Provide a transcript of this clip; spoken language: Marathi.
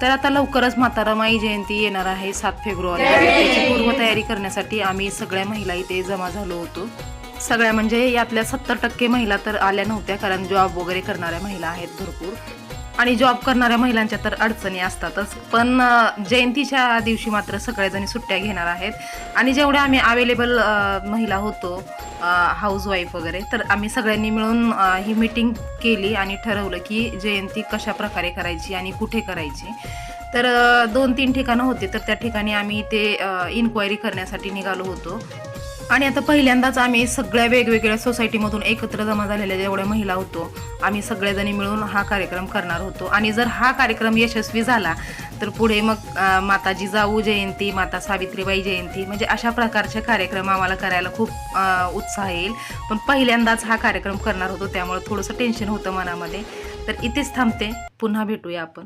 तर आता लवकरच म्हातारा माई जयंती येणार आहे 7 फेब्रुवारी. त्याची पूर्वतयारी करण्यासाठी आम्ही सगळ्या महिला इथे जमा झालो होतो. सगळ्या म्हणजे यातल्या 70% महिला तर आल्या नव्हत्या, कारण जॉब वगैरे करणाऱ्या महिला आहेत भरपूर. आणि जॉब करणाऱ्या महिलांच्या तर अडचणी असतातच, पण जयंतीच्या दिवशी मात्र सगळेजणी सुट्ट्या घेणार आहेत. आणि जेवढ्या आम्ही अवेलेबल महिला होतो, हाऊसवाईफ वगैरे, तर आम्ही सगळ्यांनी मिळून ही मीटिंग केली आणि ठरवलं की जयंती कशा प्रकारे करायची आणि कुठे करायची. तर 2-3 ठिकाणं होते, तर त्या ठिकाणी आम्ही ते इन्क्वायरी करण्यासाठी निघालो होतो. आणि आता पहिल्यांदाच आम्ही सगळ्या वेगवेगळ्या सोसायटीमधून एकत्र जमा झालेल्या जेवढ्या महिला होतो, आम्ही सगळेजणी मिळून हा कार्यक्रम करणार होतो. आणि जर हा कार्यक्रम यशस्वी झाला तर पुढे मग माता जिजाऊ जयंती, माता सावित्रीबाई जयंती, म्हणजे अशा प्रकारचे कार्यक्रम आम्हाला करायला खूप उत्साह येईल. पण पहिल्यांदाच हा कार्यक्रम करणार होतो, त्यामुळे थोडंसं टेन्शन होतं मनामध्ये. तर इथेच थांबते, पुन्हा भेटूया आपण.